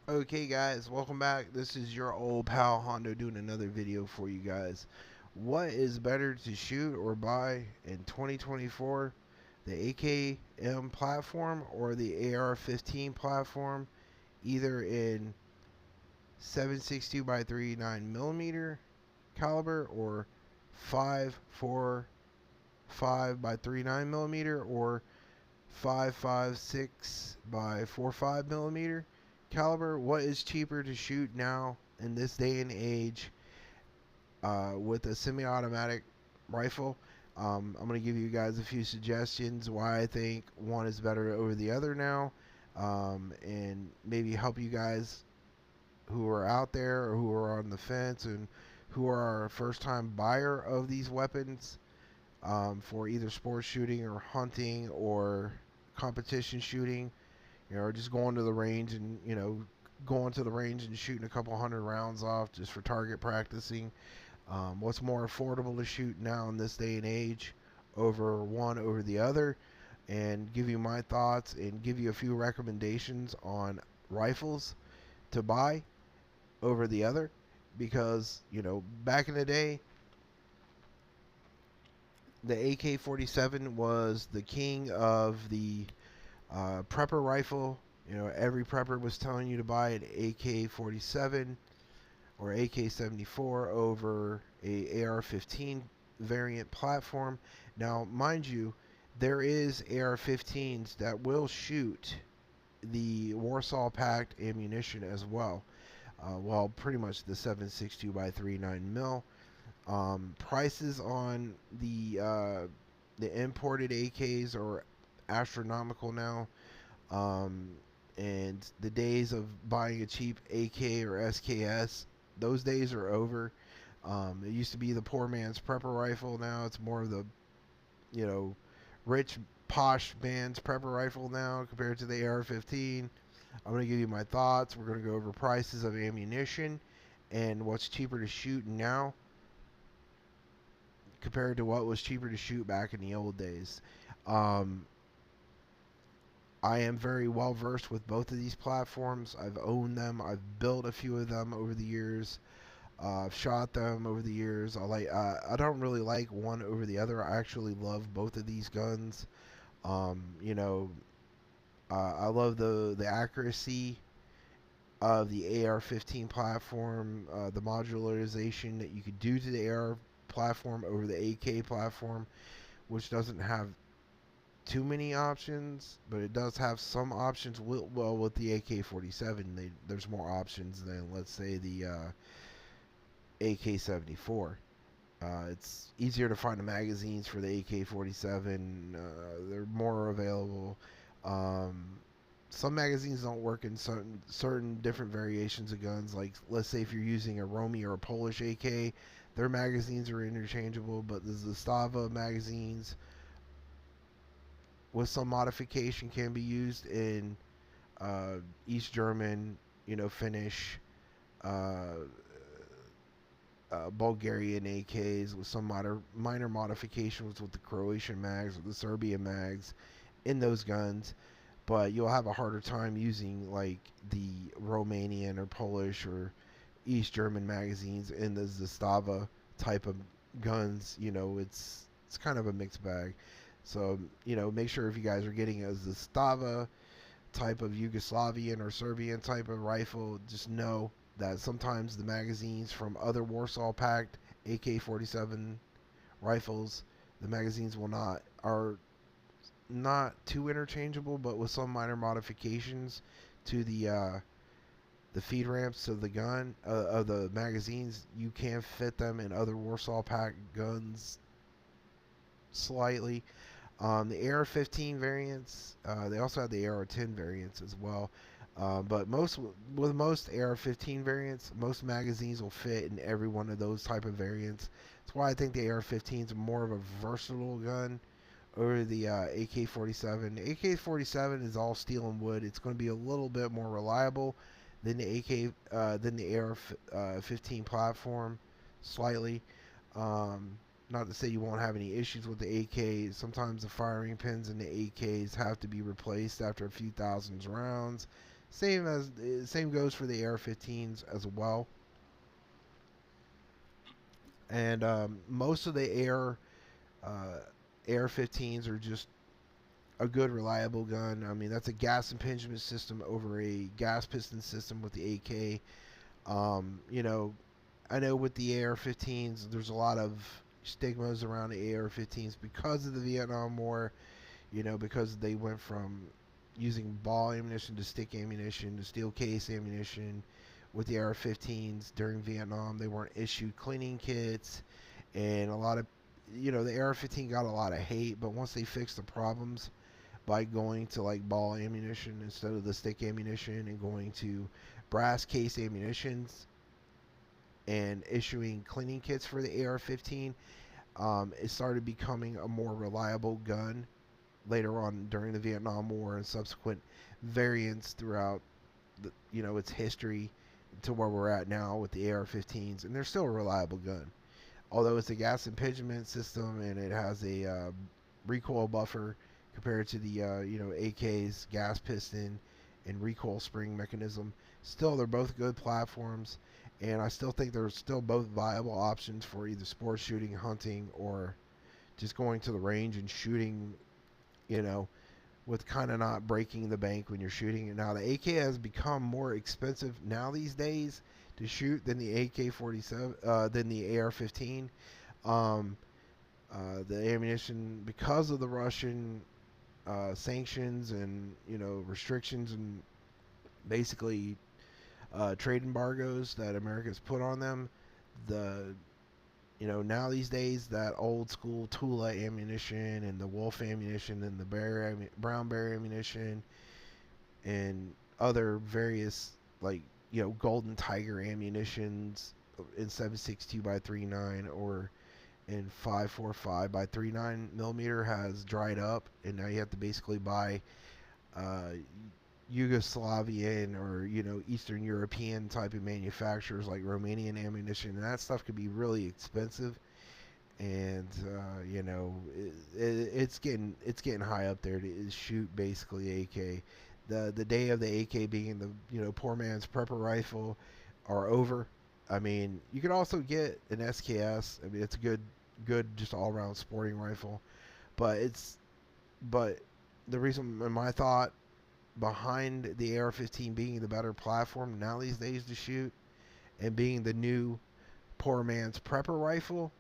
Okay guys, welcome back. This is your old pal Hondo doing another video for you guys. What is better to shoot or buy in 2024? The AKM platform or the AR-15 platform, either in 7.62 by 39 millimeter caliber or 5.45 by 39 millimeter or 5.56 by 4.5 millimeter caliber. What is cheaper to shoot now in this day and age with a semi-automatic rifle? I'm going to give you guys a few suggestions why I think one is better over the other now, and maybe help you guys who are out there or who are on the fence and who are a first-time buyer of these weapons, for either sports shooting or hunting or competition shooting, or just going to the range and going to the range and shooting a couple hundred rounds off just for target practicing. What's more affordable to shoot now in this day and age over the other, and give you my thoughts and give you a few recommendations on rifles to buy over the other, because back in the day the AK-47 was the king of the prepper rifle. Every prepper was telling you to buy an AK-47 or AK-74 over a AR-15 variant platform. Now, mind you, there is AR-15s that will shoot the Warsaw Pact ammunition as well. Well, pretty much the 7.62 by 39 mil. Prices on the imported AKs are astronomical now, um, and the days of buying a cheap AK or SKS, those days are over. It used to be the poor man's prepper rifle. Now it's more of the you know rich posh man's prepper rifle now compared to the AR-15. I'm going to give you my thoughts. We're going to go over prices of ammunition and what's cheaper to shoot now compared to what was cheaper to shoot back in the old days. Um, I am very well versed with both of these platforms. I've owned them. I've built a few of them over the years. I've shot them over the years. I don't really like one over the other. I actually love both of these guns. Um, you know, I love the accuracy of the AR-15 platform, the modularization that you could do to the AR platform over the AK platform, which doesn't have too many options, but it does have some options. Well, with the AK-47, there's more options than, let's say, the AK-74. It's easier to find the magazines for the AK-47. They're more available. Um, some magazines don't work in certain different variations of guns. Like, let's say if you're using a Romy or a Polish AK, their magazines are interchangeable. But the Zastava magazines, with some modification, can be used in uh, East German, Finnish, uh, Bulgarian AKs, with some minor modifications with the Croatian mags or the Serbian mags in those guns. But you'll have a harder time using like the Romanian or Polish or East German magazines in the Zastava type of guns. It's kind of a mixed bag. So make sure if you guys are getting a Zastava type of Yugoslavian or Serbian type of rifle, just know that sometimes the magazines from other Warsaw Pact AK-47 rifles, the magazines are not too interchangeable, but with some minor modifications to the feed ramps of the gun of the magazines, you can fit them in other Warsaw Pact guns slightly. The AR-15 variants, they also have the AR-10 variants as well. But most AR-15 variants, most magazines will fit in every one of those type of variants. That's why I think the AR-15 is more of a versatile gun over the AK-47. The AK-47 is all steel and wood. It's going to be a little bit more reliable than the AR-15 platform, slightly. Um, Not to say you won't have any issues with the AK. Sometimes the firing pins in the AKs have to be replaced after a few thousand rounds. Same goes for the AR-15s as well. And most of the uh, AR-15s are just a good, reliable gun. I mean, that's a gas impingement system over a gas piston system with the AK. You know, I know with the AR-15s, there's a lot of stigmas around the AR-15s because of the Vietnam War. You know, because they went from using ball ammunition to stick ammunition to steel case ammunition. With the AR-15s during Vietnam, they weren't issued cleaning kits, and a lot of, the AR-15 got a lot of hate. But once they fixed the problems by going to like ball ammunition instead of the stick ammunition and going to brass case ammunitions and issuing cleaning kits for the AR-15, it started becoming a more reliable gun later on during the Vietnam War and subsequent variants throughout its history to where we're at now with the AR-15s, and they're still a reliable gun. Although it's a gas impingement system and it has a recoil buffer compared to the AK's gas piston and recoil spring mechanism. Still, they're both good platforms, and I still think they're still both viable options for either sports shooting, hunting, or just going to the range and shooting. You know, with kind of not breaking the bank when you're shooting it. Now the AK has become more expensive now these days to shoot than the AK-47, than the AR-15. Um, the ammunition, because of the Russian sanctions and restrictions and basically trade embargoes that America's put on them, the now these days that old school Tula ammunition and the Wolf ammunition and the brown bear ammunition and other various like Golden Tiger ammunitions in 7.62 by 39 or in 5.45 by 39 millimeter has dried up, and now you have to basically buy uh, Yugoslavian or Eastern European type of manufacturers like Romanian ammunition, and that stuff could be really expensive. And it's getting high up there to shoot basically AK. The day of the AK being the poor man's prepper rifle are over. I mean, you could also get an SKS. I mean, it's a good just all around sporting rifle, but but the reason in my thought behind the AR-15 being the better platform now these days to shoot and being the new poor man's prepper rifle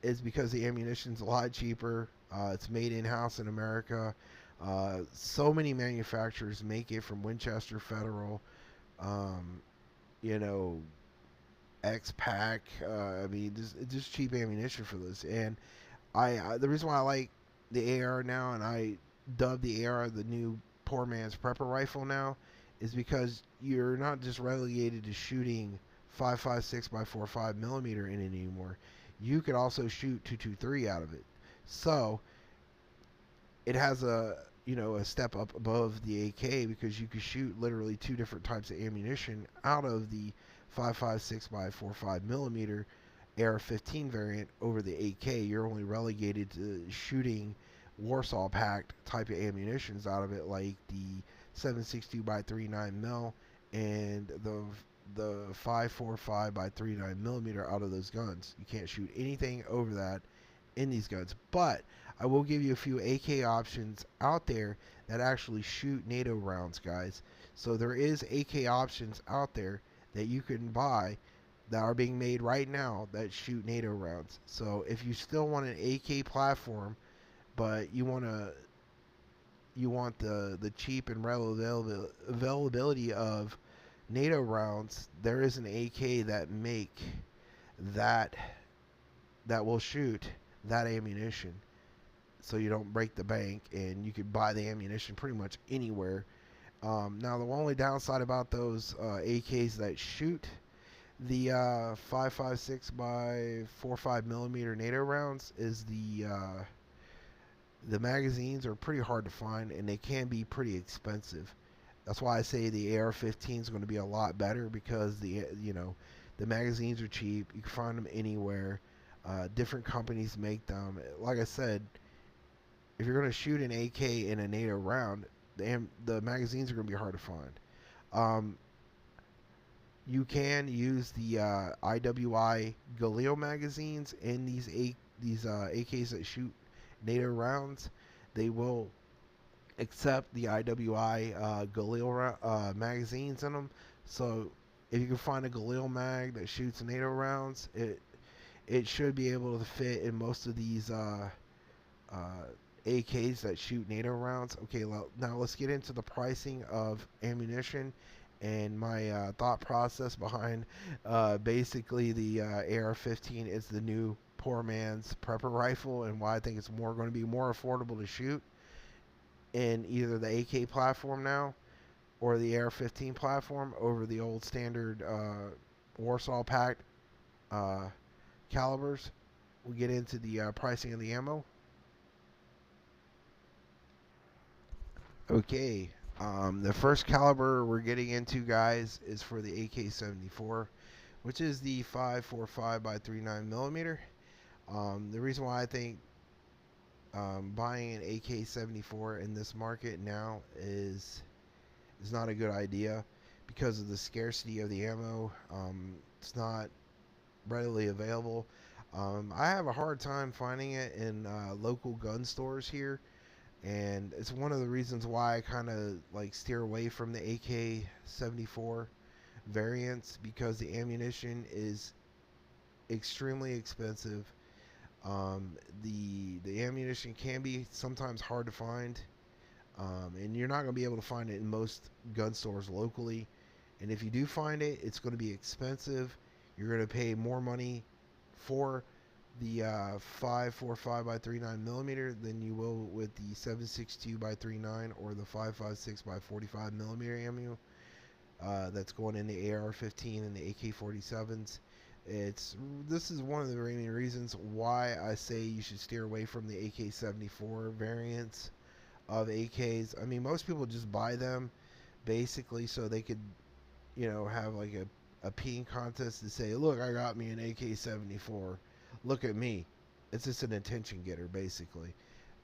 is because the ammunition's a lot cheaper. It's made in-house in America. So many manufacturers make it, from Winchester Federal, um, you know, X-Pack. I mean, just cheap ammunition for this. And the reason why I like the AR now, and I dub the AR the new poor man's prepper rifle now, is because you're not just relegated to shooting 5.56 by 4.5 millimeter in it anymore. You could also shoot 223 out of it. So it has a step up above the AK because you could shoot literally two different types of ammunition out of the 5.56 by 4.5 millimeter AR-15 variant over the AK. You're only relegated to shooting Warsaw Pact type of ammunitions out of it, like the 7.62 by 39 mil and the 5.45 by 39 millimeter out of those guns. You can't shoot anything over that in these guns. But I will give you a few AK options out there that actually shoot NATO rounds, guys. So there is AK options out there that you can buy that are being made right now that shoot NATO rounds. So if you still want an AK platform, but you want the cheap and availability of NATO rounds, there is an AK that that will shoot that ammunition, so you don't break the bank, and you could buy the ammunition pretty much anywhere. Now the only downside about those AKs that shoot the 5.56 by 4.5 millimeter NATO rounds is the magazines are pretty hard to find, and they can be pretty expensive. That's why I say the AR-15 is going to be a lot better, because the magazines are cheap. You can find them anywhere. Different companies make them. Like I said, if you're going to shoot an AK in a NATO round, the magazines are going to be hard to find. Um, you can use the IWI Galil magazines in these AKs that shoot NATO rounds. They will accept the IWI Galil magazines in them. So if you can find a Galil mag that shoots NATO rounds, it should be able to fit in most of these uh, AKs that shoot NATO rounds. Okay, well, now let's get into the pricing of ammunition and my thought process behind basically the AR-15 is the new poor man's prepper rifle, and why I think it's going to be more affordable to shoot in either the AK platform now or the AR-15 platform over the old standard Warsaw Pact uh, calibers. We get into the pricing of the ammo. Okay, the first caliber we're getting into, guys, is for the AK-74, which is the 5.45 by 3.9 millimeter. The reason why I think buying an AK-74 in this market now is not a good idea because of the scarcity of the ammo. It's not readily available. I have a hard time finding it in local gun stores here, and it's one of the reasons why I kind of like steer away from the AK-74 variants, because the ammunition is extremely expensive. The ammunition can be sometimes hard to find, and you're not going to be able to find it in most gun stores locally. And if you do find it, it's going to be expensive. You're going to pay more money for the 5.45 by 3.9 millimeter than you will with the 7.62 by 3.9 or the 5.56 by 45 millimeter ammo that's going in the AR-15 and the AK-47s. This is one of the main reasons why I say you should steer away from the AK-74 variants of AKs. I mean, most people just buy them basically so they could, have like a peeing contest to say, look, I got me an AK-74. Look at me. It's just an attention getter, basically.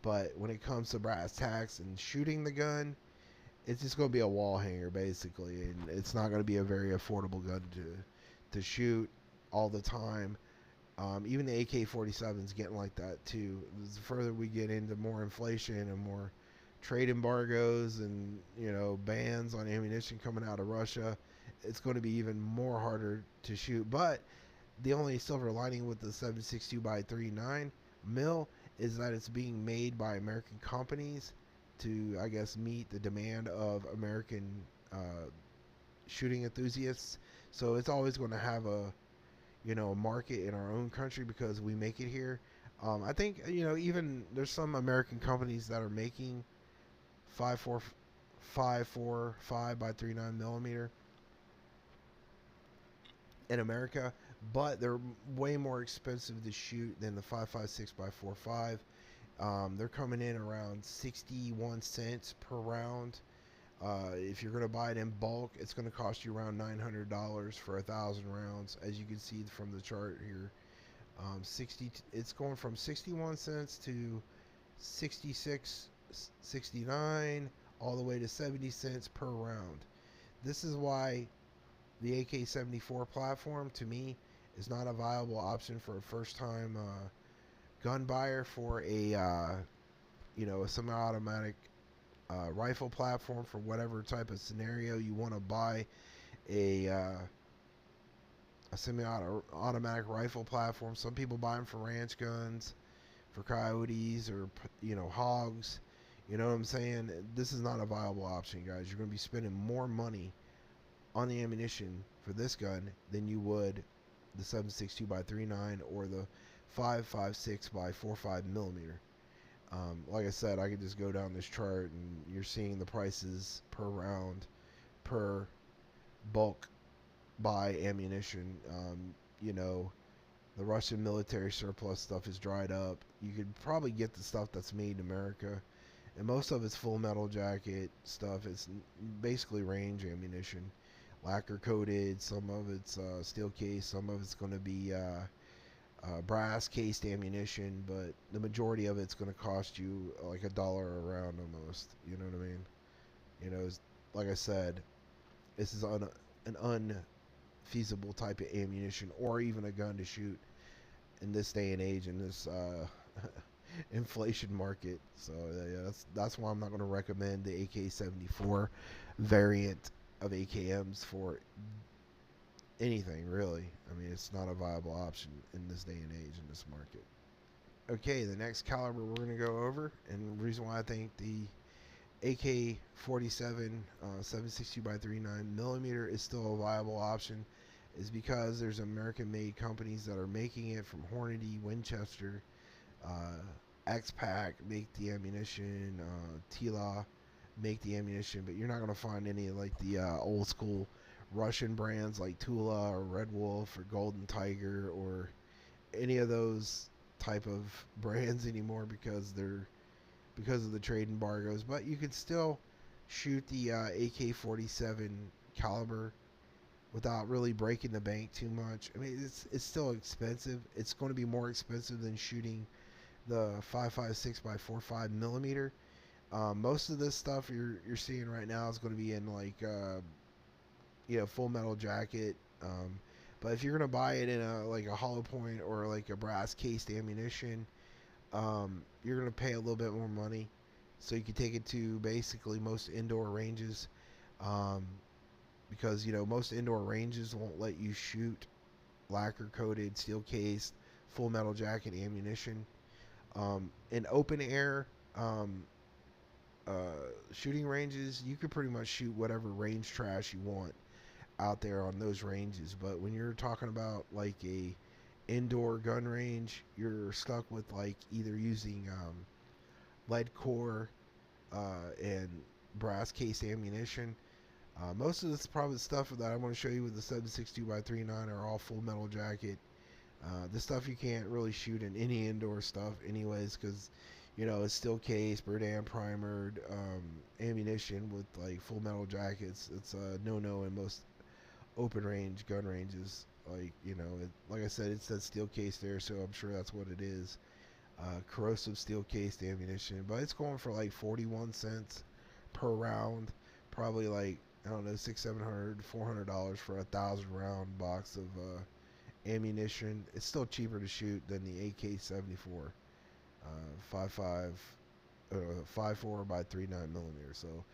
But when it comes to brass tacks and shooting the gun, it's just going to be a wall hanger, basically. And it's not going to be a very affordable gun to shoot all the time. Even the AK-47 is getting like that, too. The further we get into more inflation and more trade embargoes and bans on ammunition coming out of Russia, it's going to be even more harder to shoot. But the only silver lining with the 7.62 by 3.9 mil is that it's being made by American companies to, I guess, meet the demand of American shooting enthusiasts. So it's always going to have a market in our own country because we make it here. I think even there's some American companies that are making 5.45 by 3.9 millimeter in America, but they're way more expensive to shoot than the 5.56 by 4.5. They're coming in around 61 cents per round. If you're going to buy it in bulk, it's going to cost you around $900 for 1,000 rounds, as you can see from the chart here. It's going from 61 cents to 66, 69, all the way to 70 cents per round. This is why the AK-74 platform, to me, is not a viable option for a first-time gun buyer for a semi-automatic rifle platform. For whatever type of scenario you want to buy a semi-automatic rifle platform. Some people buy them for ranch guns, for coyotes, or hogs. You know what I'm saying? This is not a viable option, guys. You're going to be spending more money on the ammunition for this gun than you would the 7.62 by 3.9 or the 5.56 by 4.5 millimeter. Like I said, I could just go down this chart and you're seeing the prices per round, per bulk buy ammunition. The Russian military surplus stuff is dried up. You could probably get the stuff that's made in America, and most of it's full metal jacket stuff. It's basically range ammunition, lacquer coated. Some of it's steel case. Some of it's going to be brass cased ammunition, but the majority of it's going to cost you like $1 a round almost. You know what I mean? Like I said, This is an unfeasible type of ammunition or even a gun to shoot in this day and age, in this inflation market. So yeah, that's why I'm not going to recommend the AK-74 variant of AKMs for anything really. I mean, it's not a viable option in this day and age in this market. Okay, the next caliber we're going to go over, and the reason why I think the AK-47 7.62 by 39 millimeter is still a viable option is because there's American-made companies that are making it, from Hornady, Winchester, uh, X-Pac make the ammunition, Tila make the ammunition, but you're not going to find any like the old school Russian brands like Tula or Red Wolf or Golden Tiger or any of those type of brands anymore because of the trade embargoes. But you can still shoot the AK-47 caliber without really breaking the bank too much. I mean, it's still expensive. It's going to be more expensive than shooting the 5.56 by 4.5 millimeter. Most of this stuff you're seeing right now is going to be in like Full Metal Jacket. But if you're going to buy it in a like a hollow point or like a brass cased ammunition, you're going to pay a little bit more money. So you can take it to basically most indoor ranges, um, because most indoor ranges won't let you shoot lacquer coated, steel cased, full metal jacket ammunition. In open air uh, shooting ranges, you could pretty much shoot whatever range trash you want out there on those ranges. But when you're talking about like a indoor gun range, you're stuck with like either using lead core and brass case ammunition. Most of this probably stuff that I want to show you with the 7.62 by 39 are all full metal jacket. This stuff you can't really shoot in any indoor stuff anyways, because it's still case, Berdan primered ammunition with like full metal jackets. It's a no-no in most open range gun ranges. Like I said, it says steel case there, so I'm sure that's what it is. Corrosive steel cased ammunition, but it's going for like 41 cents per round, probably like, I don't know, six, $700, $400 for a 1,000 round box of ammunition. It's still cheaper to shoot than the AK-74 5.5 5.4 by 3.9 millimeter. So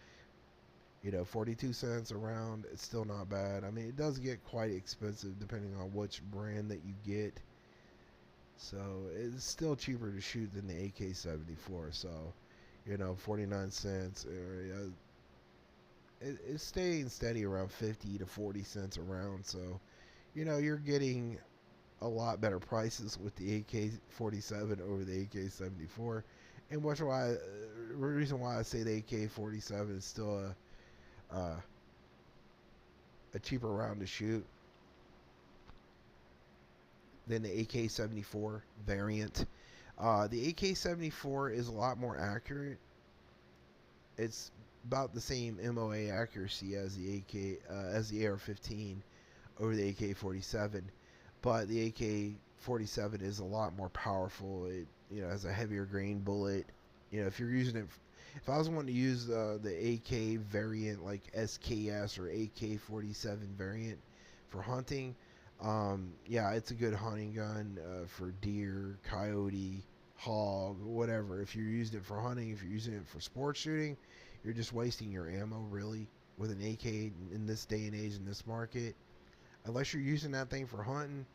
42 cents a round. It's still not bad. I mean, it does get quite expensive depending on which brand that you get. So it's still cheaper to shoot than the AK-74. So 49 cents. It's staying steady around 50 to 40 cents a round. So you're getting a lot better prices with the AK-47 over the AK-74, and reason why I say the AK-47 is still a cheaper round to shoot than the AK-74 variant. The AK-74 is a lot more accurate. It's about the same MOA accuracy as the AR-15 over the AK-47, but the AK-47 is a lot more powerful. It has a heavier grain bullet. If you're using it, if I was wanting to use the AK variant like SKS or AK-47 variant for hunting, yeah, it's a good hunting gun for deer, coyote, hog, whatever. If you're using it for hunting, if you're using it for sport shooting, you're just wasting your ammo really with an AK in this day and age in this market. Unless you're using that thing for hunting,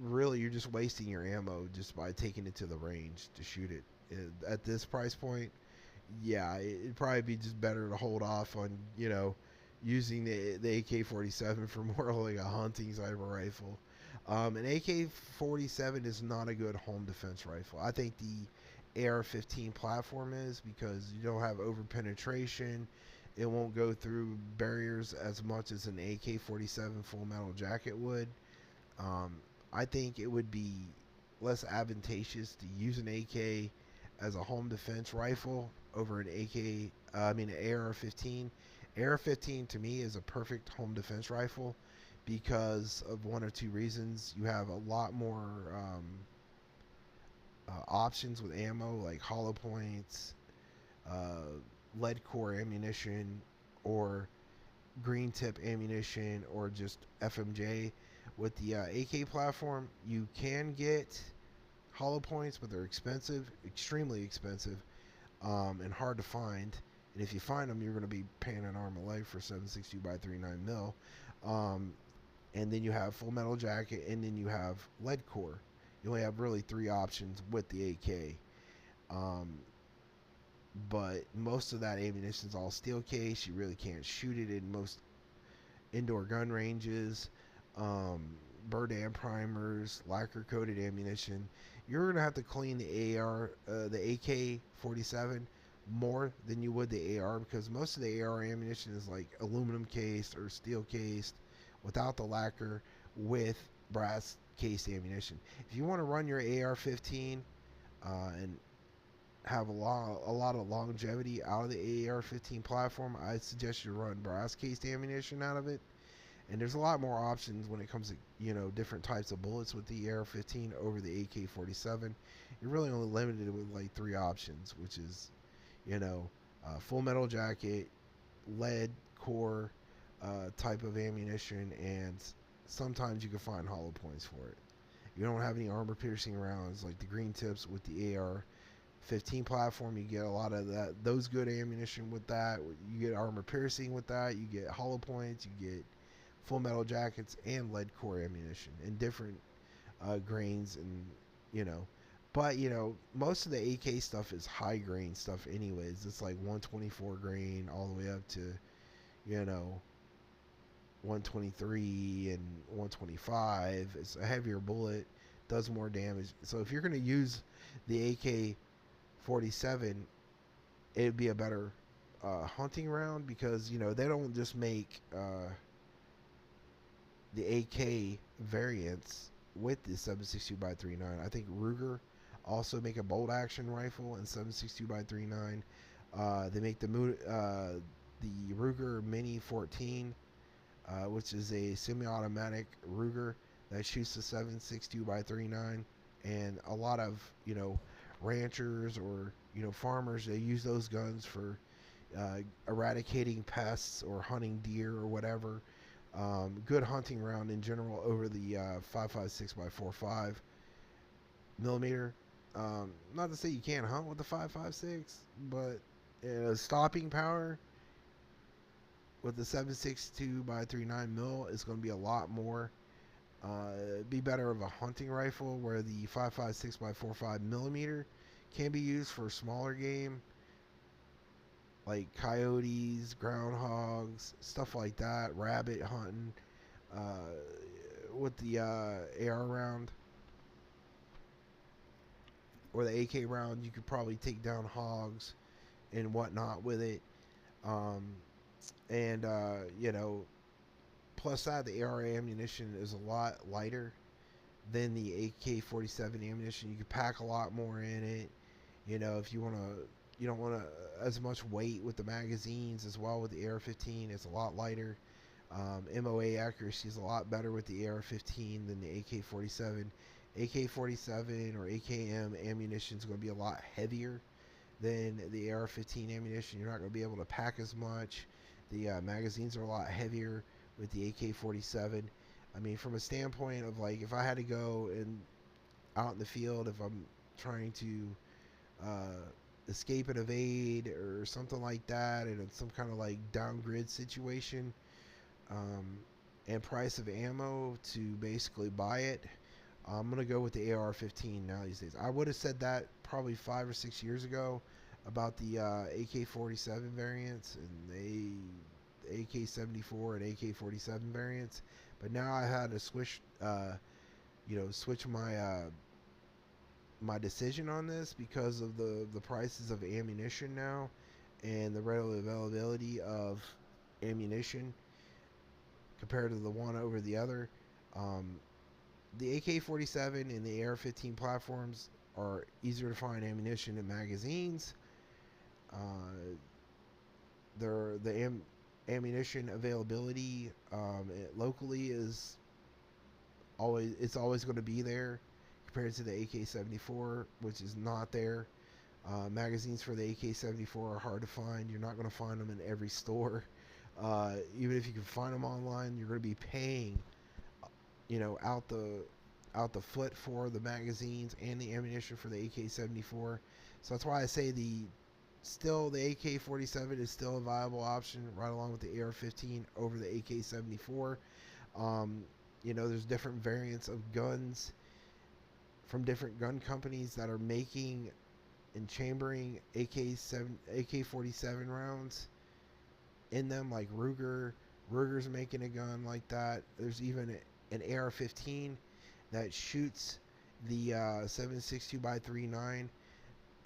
really you're just wasting your ammo just by taking it to the range to shoot it. At this price point, yeah, it'd probably be just better to hold off on using the AK-47 for more like a hunting side of a rifle. An AK-47 is not a good home defense rifle. I think the AR-15 platform is, because you don't have over penetration. It won't go through barriers as much as an AK-47 full metal jacket would. Um, I think it would be less advantageous to use an AK as a home defense rifle over an AR-15. AR-15 to me is a perfect home defense rifle because of one or two reasons. You have a lot more options with ammo, like hollow points, lead core ammunition, or green tip ammunition or just FMJ. With the AK platform, you can get hollow points, but they're expensive, extremely expensive, and hard to find. And if you find them, you're going to be paying an arm and leg for 7.62 by 39 mil. Um, and then you have full metal jacket, and then you have lead core. You only have really three options with the AK. Um, but most of that ammunition is all steel case. You really can't shoot it in most indoor gun ranges. Um, Burdan primers, lacquer coated ammunition. You're gonna have to clean the AK-47 more than you would the AR, because most of the AR ammunition is like aluminum cased or steel cased, without the lacquer, with brass cased ammunition. If you want to run your AR-15 and have a lot of longevity out of the AR-15 platform, I suggest you run brass cased ammunition out of it. And there's a lot more options when it comes to, different types of bullets with the AR-15 over the AK-47. You're really only limited with like three options, which is, full metal jacket, lead core type of ammunition, and sometimes you can find hollow points for it. You don't have any armor piercing rounds like the green tips with the AR-15 platform. You get a lot of those good ammunition with that. You get armor piercing with that. You get hollow points. You get full metal jackets and lead core ammunition in different grains, and but most of the AK stuff is high grain stuff anyways. It's like 124 grain all the way up to 123 and 125. It's a heavier bullet, does more damage. So if you're going to use the AK-47, it'd be a better hunting round, because they don't just make the AK variants with the 7.62 by 39. I think Ruger also make a bolt action rifle in 7.62 by 39. They make the Ruger Mini 14, which is a semi-automatic Ruger that shoots the 7.62 by 39. And a lot of ranchers or farmers, they use those guns for eradicating pests or hunting deer or whatever. Good hunting round in general over the 5.56 by 4.5 millimeter. Not to say you can't hunt with the 5.56, but stopping power with the 7.62 by 39 mil is going to be a lot more. Be better of a hunting rifle, where the 5.56 by 4.5 millimeter can be used for smaller game like coyotes, groundhogs, stuff like that, rabbit hunting. With the AR round or the AK round, you could probably take down hogs and whatnot with it. And plus that, the AR ammunition is a lot lighter than the AK-47 ammunition. You can pack a lot more in it. If you want to, you don't want as much weight with the magazines as well. With the AR-15, it's a lot lighter. MOA accuracy is a lot better with the AR-15 than the AK-47. AK-47 or AKM ammunition is going to be a lot heavier than the AR-15 ammunition. You're not going to be able to pack as much. The magazines are a lot heavier with the AK-47. I mean, from a standpoint of like, if I had to go and out in the field, if I'm trying to escape and evade or something like that, and it's some kind of like down grid situation, and price of ammo to basically buy it, I'm gonna go with the AR-15 now these days. I would have said that probably 5 or 6 years ago about the AK-47 variants and the AK-74 and AK-47 variants, but now I had to switch my my decision on this because of the prices of ammunition now and the readily availability of ammunition compared to the one over the other. The AK-47 and the AR-15 platforms are easier to find ammunition and magazines. The ammunition availability locally is always going to be there compared to the AK-74, which is not there. Magazines for the AK-74 are hard to find. You're not going to find them in every store. Even if you can find them online, you're going to be paying, out the foot for the magazines and the ammunition for the AK-74. So that's why I say the AK-47 is still a viable option, right along with the AR-15 over the AK-74. Um, there's different variants of guns from different gun companies that are making and chambering AK-47 rounds in them, like Ruger's making a gun like that. There's even an AR-15 that shoots the 7.62 by 39.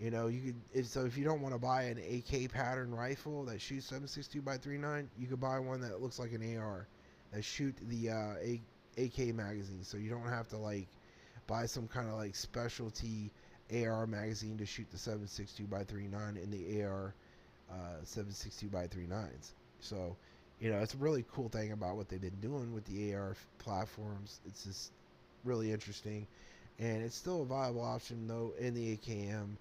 If you don't want to buy an AK pattern rifle that shoots 7.62 by 39, you could buy one that looks like an AR that shoot the AK magazine. So you don't have to like buy some kind of like specialty AR magazine to shoot the 7.62 by 39 in the AR 7.62 by 39s. So, it's a really cool thing about what they've been doing with the AR platforms. It's just really interesting, and it's still a viable option though in the AKM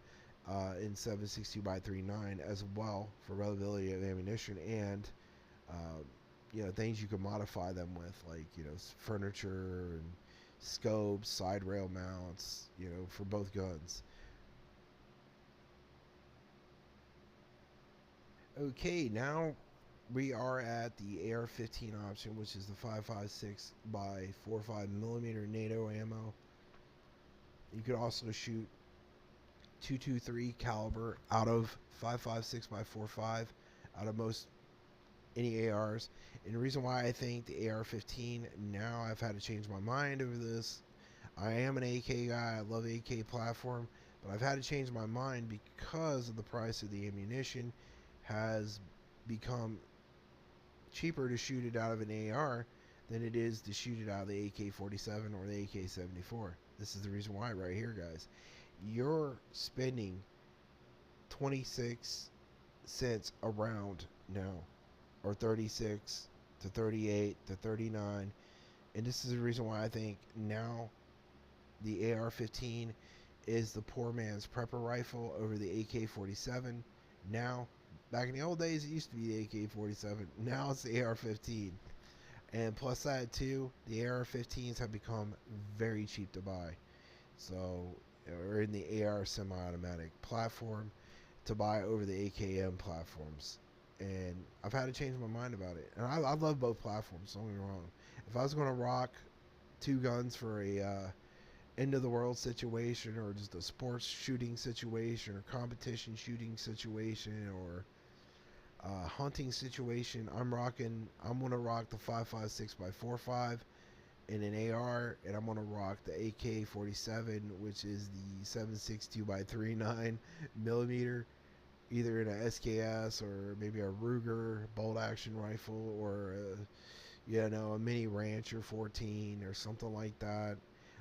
in 7.62 by 39 as well for availability of ammunition and things you can modify them with, like furniture and scopes, side rail mounts, for both guns. Okay, now we are at the AR-15 option, which is the 5.56 by 4.5 millimeter NATO ammo. You could also shoot 223 caliber out of 5.56 by 4.5 out of most any ARs. And the reason why I think the AR-15, now I've had to change my mind over this. I am an AK guy. I love AK platform, but I've had to change my mind because of the price of the ammunition has become cheaper to shoot it out of an AR than it is to shoot it out of the AK-47 or the AK-74. This is the reason why right here, guys. You're spending 26 cents a round now, or 36 to 38 to 39. And this is the reason why I think now the AR-15 is the poor man's prepper rifle over the AK-47. Now, back in the old days, it used to be the AK-47. Now it's the AR-15. And plus that too, the AR-15s have become very cheap to buy. So, or in the AR semi-automatic platform to buy over the AKM platforms. And I've had to change my mind about it. And I love both platforms, don't get me wrong. If I was going to rock two guns for a end of the world situation, or just a sports shooting situation, or competition shooting situation, or hunting situation, I'm gonna rock the 5.56 by 4.5 in an AR, and I'm gonna rock the AK-47, which is the 7.62 by 39 millimeter, either in a SKS or maybe a Ruger bolt action rifle, or a mini Rancher 14 or something like that.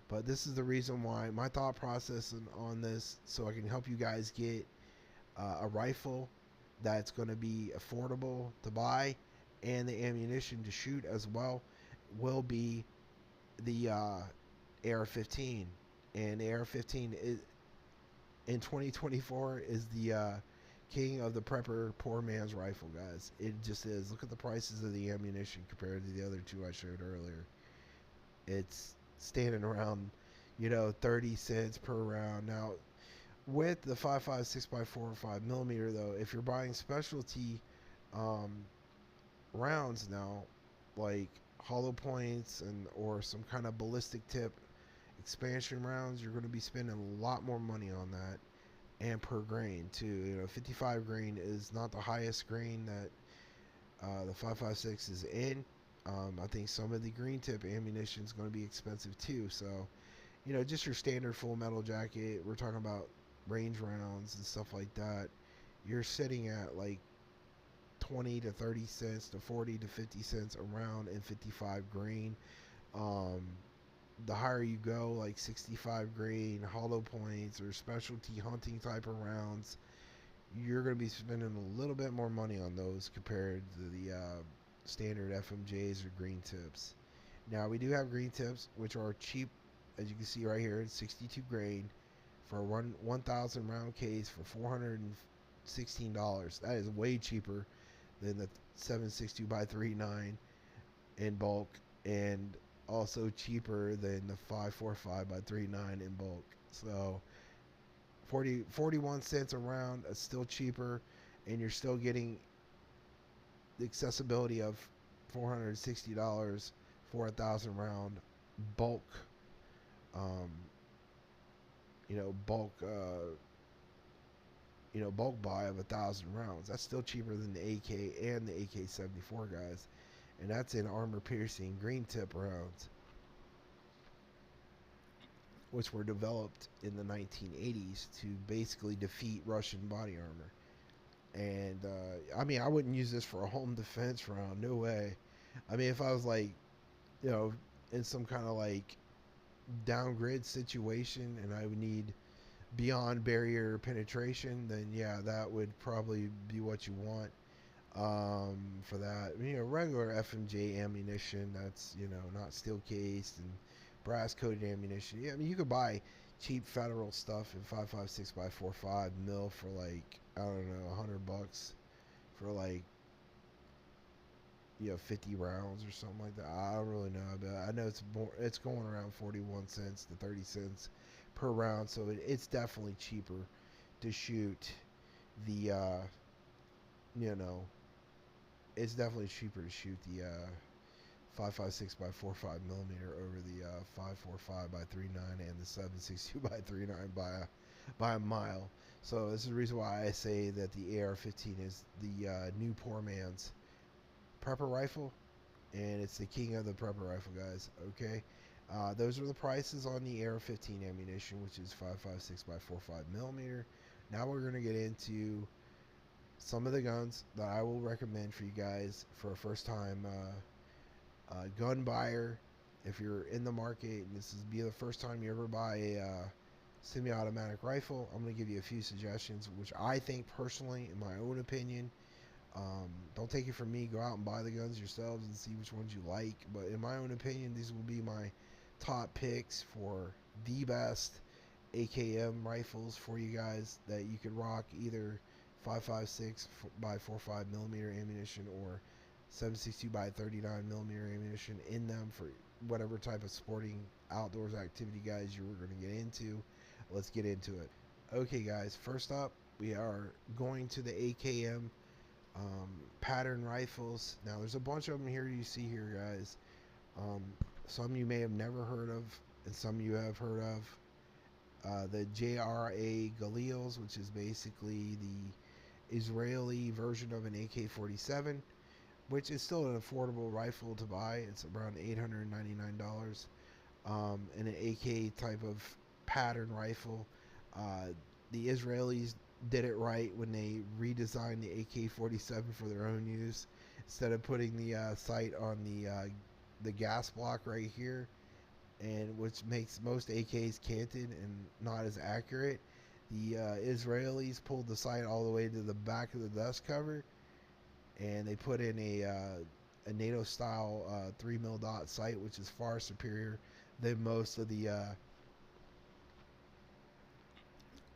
But this is the reason why my thought process on this, so I can help you guys get a rifle that's going to be affordable to buy and the ammunition to shoot as well, will be the AR-15. And the AR-15 is, in 2024, is the king of the prepper poor man's rifle, guys. It just is. Look at the prices of the ammunition compared to the other two I showed earlier. It's standing around 30 cents per round. Now, with the 5.56 by 4.5 millimeter, though, if you're buying specialty um, rounds now, like hollow points or some kind of ballistic tip expansion rounds, you're going to be spending a lot more money on that, and per grain too. 55 grain is not the highest grain that the 5.56 is in. I think some of the green tip ammunition is going to be expensive too. So, just your standard full metal jacket, we're talking about range rounds and stuff like that, you're sitting at like 20 to 30 cents to 40 to 50 cents a round in 55 grain. The higher you go, like 65 grain, hollow points, or specialty hunting type of rounds, you're going to be spending a little bit more money on those compared to the standard FMJs or green tips. Now, we do have green tips, which are cheap, as you can see right here, it's 62 grain for a 1,000 round case for $416. That is way cheaper than the 7.62 by 39 in bulk, and also cheaper than the 5.45 by 39 in bulk. So 41 cents a round is still cheaper, and you're still getting the accessibility of $460 for 1,000 round bulk, um, you know, bulk buy of 1,000 rounds. That's still cheaper than the AK and the AK-74 guys, and that's in armor-piercing green tip rounds, which were developed in the 1980s to basically defeat Russian body armor. And I mean, I wouldn't use this for a home defense round. No way. I mean, if I was like, you know, in some kind of like downgrade situation and I would need beyond barrier penetration, then yeah, that would probably be what you want for that. You know, regular FMJ ammunition that's, you know, not steel cased and brass coated ammunition. Yeah, I mean, you could buy cheap federal stuff in 5.56 by 4.5 mil for like, I don't know, $100 for like, you know, 50 rounds or something like that. I don't really know, but I know it's going around 41 cents to 30 cents per round, so it's definitely cheaper to shoot the you know, it's definitely cheaper to shoot the 5.56 by 4.5 millimeter over the 5.45 by 3.9 and the 7.62 by 3.9 by a mile. So this is the reason why I say that the AR-15 is the new poor man's prepper rifle, and it's the king of the prepper rifle, guys. Okay, those are the prices on the AR-15 ammunition, which is 5.56 by 4.5 millimeter. Now we're going to get into some of the guns that I will recommend for you guys for a first time gun buyer. If you're in the market and this is be the first time you ever buy a semi-automatic rifle, I'm going to give you a few suggestions, which I think personally, in my own opinion, don't take it from me, go out and buy the guns yourselves and see which ones you like, but in my own opinion, these will be my top picks for the best AKM rifles for you guys that you could rock, either 5.56 by 4.5 millimeter ammunition or 7.62 by 39 millimeter ammunition in them for whatever type of sporting outdoors activity, guys, you were going to get into. Let's get into it. Okay, guys, first up, we are going to the AKM pattern rifles. Now, there's a bunch of them here you see here, guys. Some you may have never heard of, and some you have heard of. The JRA Galils, which is basically the Israeli version of an AK-47, which is still an affordable rifle to buy. It's around $899. And an AK type of pattern rifle. The Israelis did it right when they redesigned the AK-47 for their own use. Instead of putting the sight on the gas block right here, and which makes most AKs canted and not as accurate, the Israelis pulled the sight all the way to the back of the dust cover, and they put in a NATO style 3 mil dot sight, which is far superior than most of the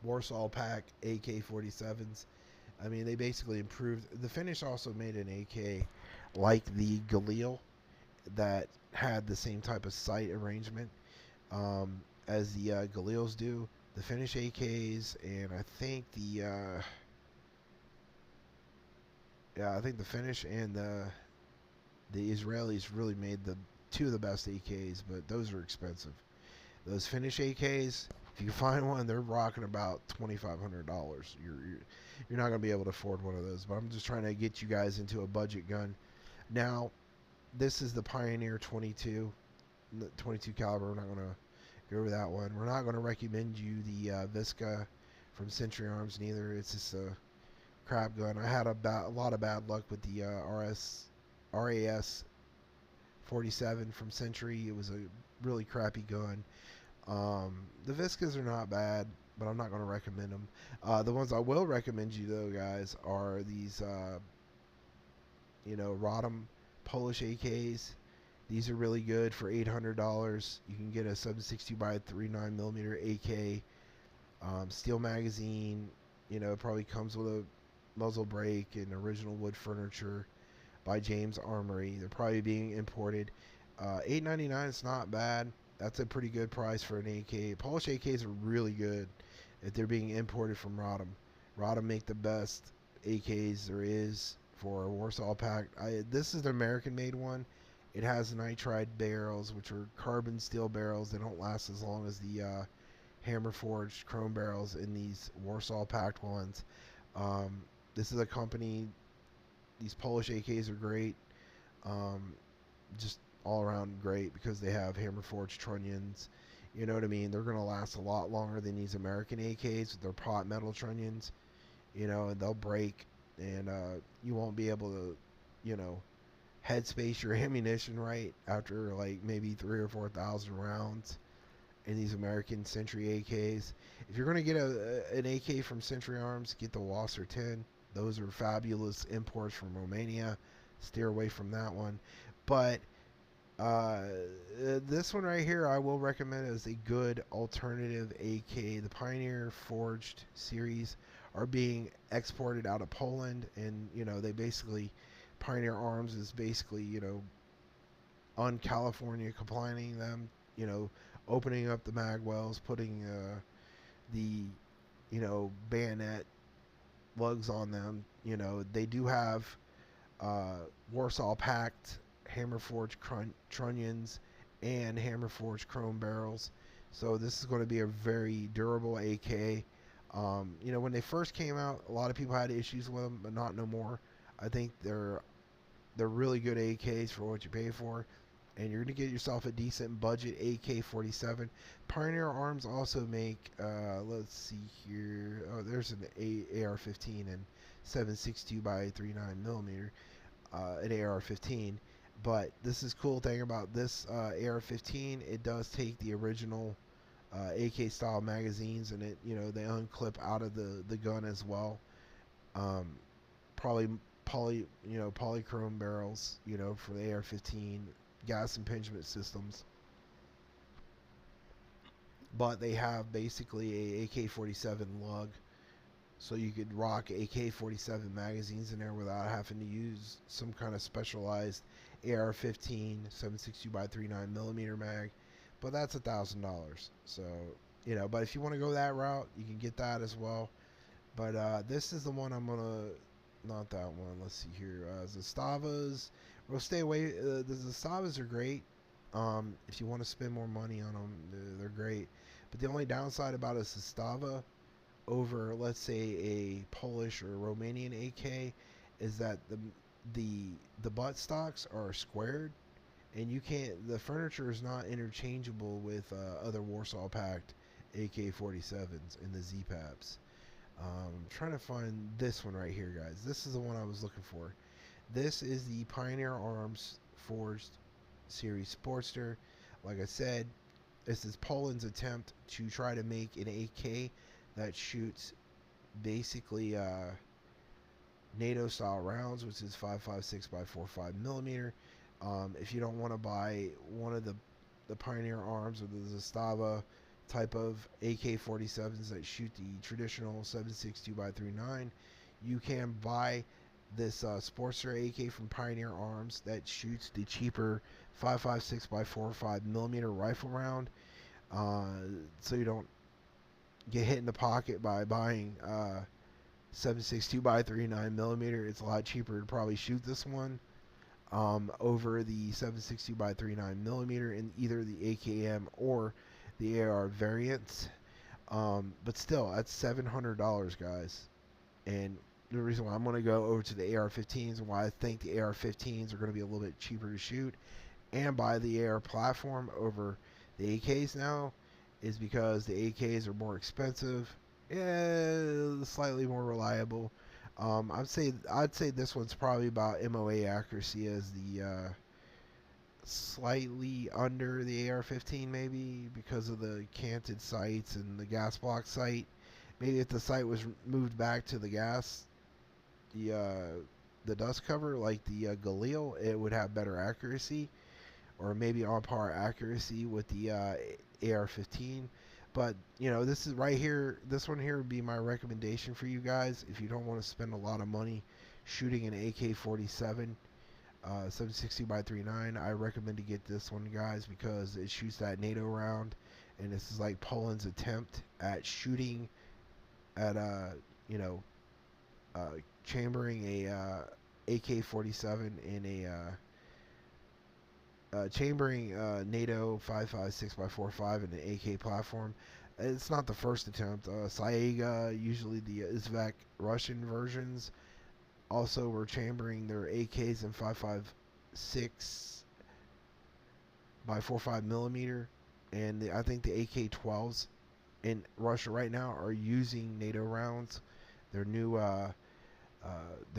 Warsaw Pack AK-47s. I mean, they basically improved. The finish also made an AK like the Galil that had the same type of sight arrangement as the Galils do. The Finnish AKs, and I think the Finnish and the Israelis really made the two of the best AKs, but those are expensive. Those Finnish AKs, if you find one, they're rocking about $2,500. You're not gonna be able to afford one of those. But I'm just trying to get you guys into a budget gun. Now, this is the Pioneer 22 caliber. We're not gonna go over that one. We're not gonna recommend you the Visca from Century Arms neither. It's just a crap gun. I had a lot of bad luck with the RAS 47 from Century. It was a really crappy gun. The Viscas are not bad, but I'm not going to recommend them. The ones I will recommend you, though, guys, are these, Rodham Polish AKs. These are really good for $800. You can get a 7.62 by 39 millimeter AK, steel magazine. You know, it probably comes with muzzle brake and original wood furniture by James Armory. They're probably being imported. $8.99 is not bad. That's a pretty good price for an AK. Polish AKs are really good if they're being imported from Rodham. Rodham make the best AKs there is for Warsaw Pact. This is the American-made one. It has nitride barrels, which are carbon steel barrels. They don't last as long as the hammer forged chrome barrels in these Warsaw Pact ones. Um, this is a company. These Polish AKs are great. Um, just all around great because they have hammer forged trunnions. You know what I mean? They're going to last a lot longer than these American AKs with their pot metal trunnions. You know, and they'll break, and you won't be able to, you know, headspace your ammunition right after like maybe 3 or 4 thousand rounds in these American Century AKs. If you're going to get an AK from Century Arms, get the Wasser 10. Those are fabulous imports from Romania. Steer away from that one. But uh, this one right here, I will recommend as a good alternative AK. The Pioneer Forged series are being exported out of Poland, and you know they basically Pioneer Arms is basically on California complianing them. You know, opening up the mag wells, putting the bayonet lugs on them. You know, they do have uh, Warsaw Pact hammer forged trunnions and hammer forged chrome barrels. So this is going to be a very durable AK. When they first came out, a lot of people had issues with them, but not no more. I think they're really good AKs for what you pay for, and you're going to get yourself a decent budget AK-47. Pioneer Arms also make, let's see here, oh, there's an AR-15 and 7.62 by 39 millimeter, an AR-15. But this is cool thing about this AR-15. It does take the original AK style magazines, and they unclip out of the gun as well. Um, Probably polychrome barrels, for the AR-15, gas impingement systems. But they have basically a AK-47 lug, so you could rock AK-47 magazines in there without having to use some kind of specialized AR-15 7.62 by 39 millimeter mag. But that's $1,000. So but if you want to go that route, you can get that as well. But this is the one I'm gonna, not that one. Let's see here. Zastavas. We'll stay away. The Zastavas are great. If you want to spend more money on them, they're great. But the only downside about a Zastava over, let's say, a Polish or Romanian AK is that the butt stocks are squared, and you can't. The furniture is not interchangeable with other Warsaw Pact AK-47s and the Z-Paps. I'm trying to find this one right here, guys. This is the one I was looking for. This is the Pioneer Arms Forged Series Sportster. Like I said, this is Poland's attempt to try to make an AK that shoots basically NATO style rounds, which is 5.56 by 4.5 millimeter. If you don't want to buy one of the Pioneer Arms or the Zastava type of AK-47s that shoot the traditional 7.62 by 39, you can buy this Sportster AK from Pioneer Arms that shoots the cheaper 5.56 by 4.5 millimeter rifle round, so you don't get hit in the pocket by buying 7.62 by 39 millimeter. It's a lot cheaper to probably shoot this one over the 7.62 by 39 millimeter in either the AKM or the AR variants. But still, that's $700, guys. And the reason why I'm going to go over to the AR-15s and why I think the AR-15s are going to be a little bit cheaper to shoot and buy the AR platform over the AKs now is because the AKs are more expensive, slightly more reliable. I'd say this one's probably about MOA accuracy as the slightly under the AR-15, maybe because of the canted sights and the gas block sight. Maybe if the sight was moved back to the the dust cover like the Galil, it would have better accuracy, or maybe on par accuracy with the AR-15. But this is right here. This one here would be my recommendation for you guys if you don't want to spend a lot of money shooting an AK-47 760 by 39. I recommend to get this one, guys, because it shoots that NATO round, and this is like Poland's attempt at shooting at you know chambering a AK-47 in a chambering NATO 5.56 by 4.5 in an AK platform. It's not the first attempt. Saiga, usually the Uzbek Russian versions, also were chambering their AKs in 5.56 by 4.5 millimeter, and I think the AK-12s in Russia right now are using NATO rounds. Their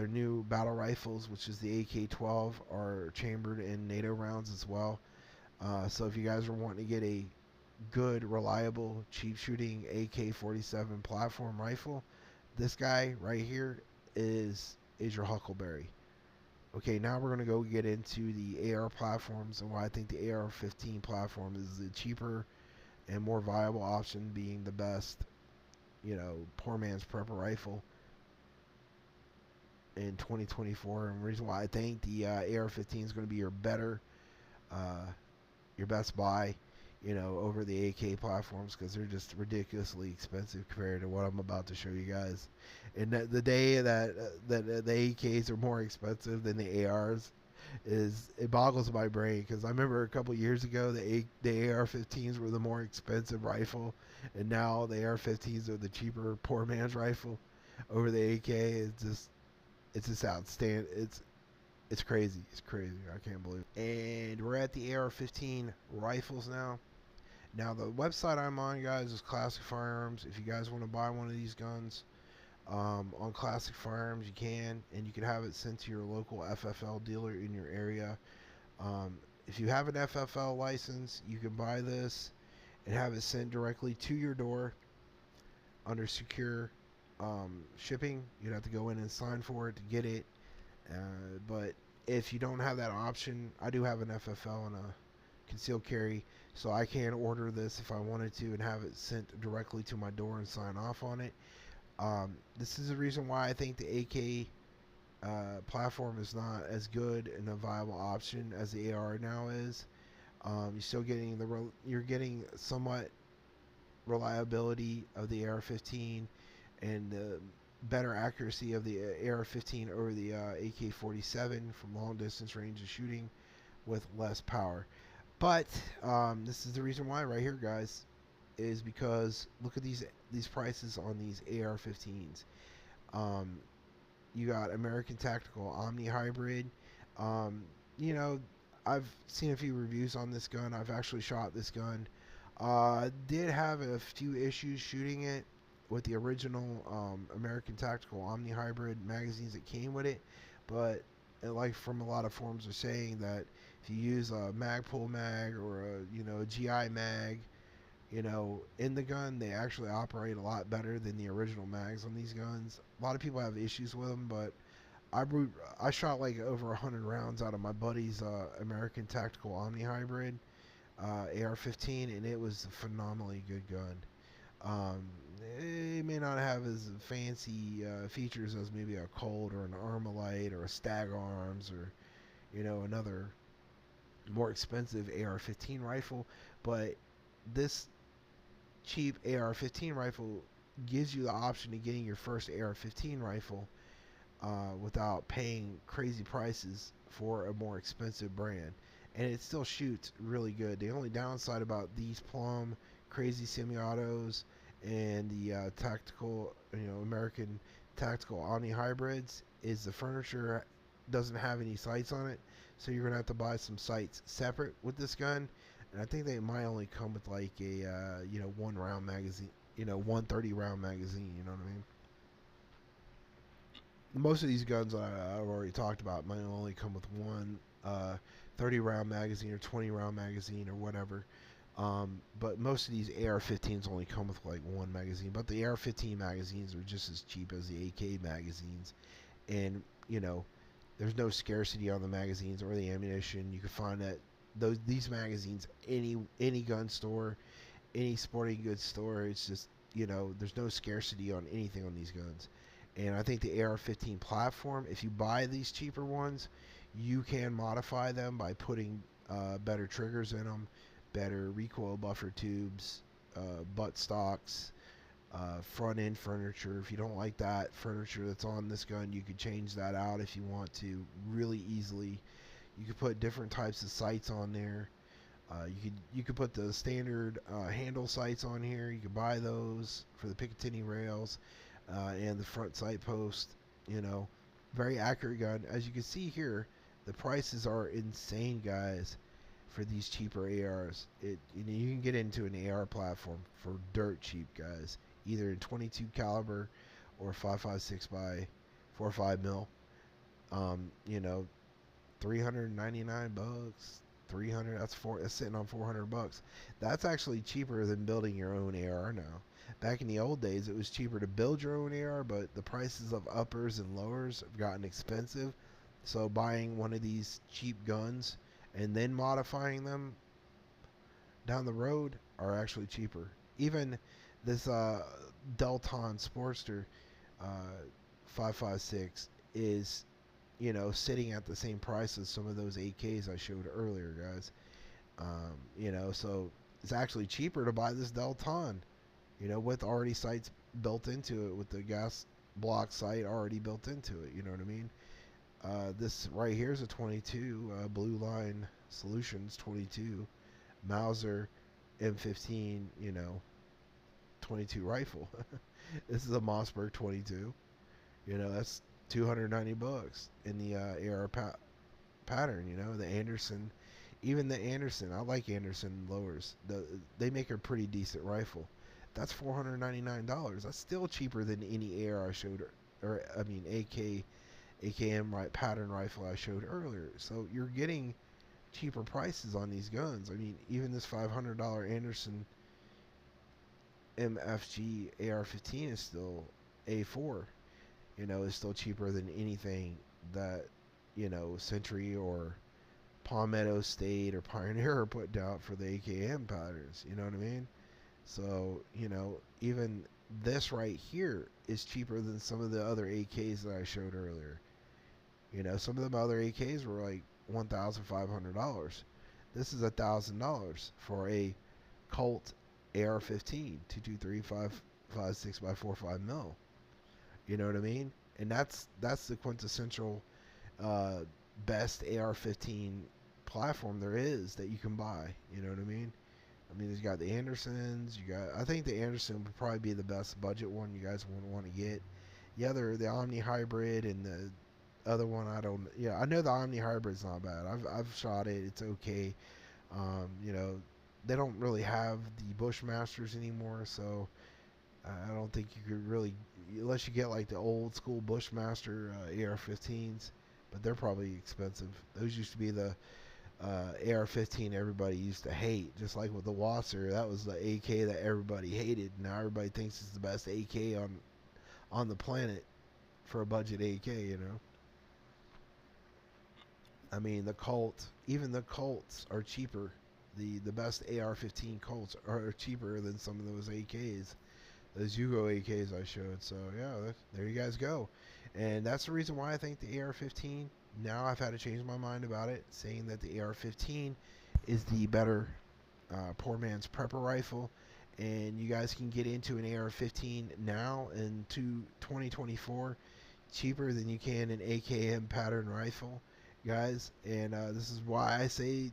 new battle rifles, which is the AK-12, are chambered in NATO rounds as well. So if you guys are wanting to get a good, reliable, cheap shooting AK-47 platform rifle, this guy right here is your Huckleberry. Okay, now we're going to go get into the AR platforms and why I think the AR-15 platform is the cheaper and more viable option, being the best, poor man's prepper rifle in 2024. And the reason why I think the AR-15 is going to be uh, your best buy, over the AK platforms, because they're just ridiculously expensive compared to what I'm about to show you guys. And the day that the AKs are more expensive than the ARs it boggles my brain, because I remember a couple years ago the AR-15s were the more expensive rifle, and now the AR-15s are the cheaper poor man's rifle over the AK. It's just outstanding. It's crazy. It's crazy. I can't believe it. And we're at the AR-15 rifles now. Now, the website I'm on, guys, is Classic Firearms. If you guys want to buy one of these guns on Classic Firearms, you can. And you can have it sent to your local FFL dealer in your area. If you have an FFL license, you can buy this and have it sent directly to your door under secure shipping. You'd have to go in and sign for it to get it. But if you don't have that option, I do have an FFL and a concealed carry, so I can order this if I wanted to and have it sent directly to my door and sign off on it. This is the reason why I think the AK platform is not as good and a viable option as the AR now is. You're still getting you're getting somewhat reliability of the AR-15 and the better accuracy of the AR-15 over the AK-47 from long distance range of shooting with less power. But this is the reason why right here, guys, is because look at these prices on these AR-15s. You got American Tactical Omni Hybrid. You know, I've seen a few reviews on this gun. I've actually shot this gun. Did have a few issues shooting it with the original American Tactical Omni Hybrid magazines that came with it, but like from a lot of forums are saying that if you use a Magpul mag or a GI mag, in the gun, they actually operate a lot better than the original mags on these guns. A lot of people have issues with them, but I shot like over 100 rounds out of my buddy's American Tactical Omni Hybrid AR-15, and it was a phenomenally good gun. It may not have as fancy features as maybe a Colt or an Armalite or a Stag Arms or another more expensive AR-15 rifle, but this cheap AR-15 rifle gives you the option of getting your first AR-15 rifle without paying crazy prices for a more expensive brand, and it still shoots really good. The only downside about these Plum crazy semi-autos and the tactical, American Tactical Omni Hybrids is the furniture doesn't have any sights on it, so you're gonna have to buy some sights separate with this gun. And I think they might only come with like a one round magazine, 130 round magazine. You know what I mean? Most of these guns I've already talked about might only come with one 30 round magazine or 20 round magazine or whatever. But most of these AR-15s only come with like one magazine. But the AR-15 magazines are just as cheap as the AK magazines, and there's no scarcity on the magazines or the ammunition. You can find that these magazines any gun store, any sporting goods store. It's just, there's no scarcity on anything on these guns. And I think the AR-15 platform, if you buy these cheaper ones, you can modify them by putting better triggers in them, better recoil buffer tubes, butt stocks, front end furniture. If you don't like that furniture that's on this gun, you could change that out if you want to really easily. You could put different types of sights on there. You could put the standard handle sights on here. You could buy those for the Picatinny rails and the front sight post. You know, very accurate gun. As you can see here, the prices are insane, guys, for these cheaper ARs. You can get into an AR platform for dirt cheap, guys. Either in 22 caliber or 5.56 by 4.5 mil. You know, 399 bucks. 300, that's sitting on 400 bucks. That's actually cheaper than building your own AR now. Back in the old days, it was cheaper to build your own AR, but the prices of uppers and lowers have gotten expensive. So buying one of these cheap guns and then modifying them down the road are actually cheaper. Even this Delton Sportster uh, 5.56 is, sitting at the same price as some of those AKs I showed earlier, guys. So it's actually cheaper to buy this Delton, with already sights built into it, with the gas block sight already built into it. You know what I mean? This right here is a 22 Blue Line Solutions 22 Mauser M15, 22 rifle. This is a Mossberg 22. That's 290 bucks in the AR pattern. The Anderson, even the Anderson. I like Anderson lowers. They make a pretty decent rifle. That's $499. That's still cheaper than any AR I showed, or I mean AKM pattern rifle I showed earlier. So you're getting cheaper prices on these guns. I mean, even this $500 Anderson MFG AR-15 is still A4. Is still cheaper than anything that, Century or Palmetto State or Pioneer are putting out for the AKM patterns. You know what I mean? So, even this right here is cheaper than some of the other AKs that I showed earlier. Some of them other AKs were like $1,500. This is $1,000 for a Colt AR-15 223 5.56 by 4.5 mil. You know what I mean? And that's the quintessential best AR-15 platform there is that you can buy. You know what I mean? I mean, you got the Andersons. I think the Anderson would probably be the best budget one you guys would want to get. Yeah, they're the Omni Hybrid and the other one. I know the Omni Hybrid's not bad. I've shot it. It's okay. They don't really have the Bushmasters anymore, so I don't think you could really, unless you get like the old school Bushmaster AR-15s, but they're probably expensive. Those used to be the AR-15 everybody used to hate, just like with the Wasser. That was the AK that everybody hated. Now everybody thinks it's the best AK on the planet for a budget AK. I mean, even the Colts are cheaper. The best AR-15 Colts are cheaper than some of those AKs. Those Yugo AKs I showed. So yeah, there you guys go. And that's the reason why I think the AR-15, now I've had to change my mind about it, saying that the AR-15 is the better poor man's prepper rifle. And you guys can get into an AR-15 now in 2024 cheaper than you can an AKM pattern rifle, guys. And this is why I say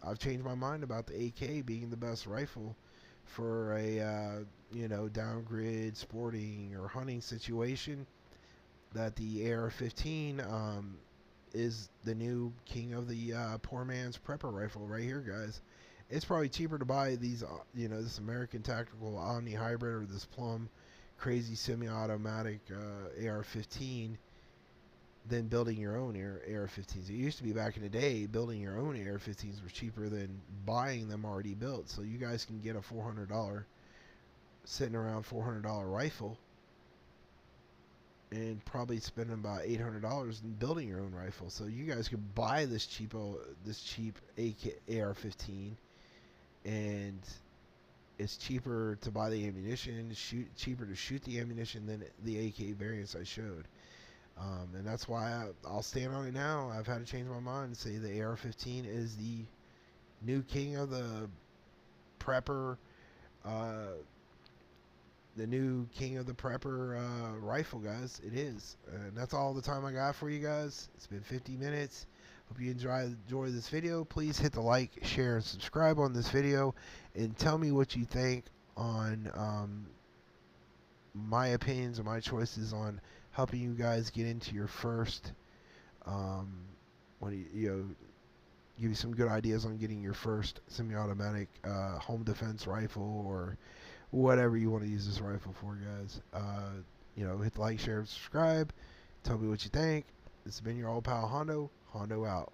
I've changed my mind about the AK being the best rifle for a down grid sporting or hunting situation. That the AR-15 is the new king of the poor man's prepper rifle right here, guys. It's probably cheaper to buy these, this American Tactical Omni Hybrid or this Plum crazy semi-automatic AR-15 than building your own AR-15s. It used to be back in the day, building your own AR-15s was cheaper than buying them already built. So you guys can get a $400, sitting around $400 rifle and probably spending about $800 in building your own rifle. So you guys could buy this cheap AR-15 and It's cheaper to buy the ammunition, cheaper to shoot the ammunition than the AK variants I showed. And that's why I'll stand on it now. I've had to change my mind and say the AR-15 is the new king of the prepper, uh, rifle, guys. It is. And that's all the time I got for you guys. It's been 50 minutes. Hope you enjoy this video. Please hit the like, share, and subscribe on this video, and tell me what you think on my opinions and my choices on helping you guys get into your first give you some good ideas on getting your first semi-automatic home defense rifle, or whatever you want to use this rifle for, guys. Hit the like, share, and subscribe. Tell me what you think. This has been your old pal Hondo. Hondo out.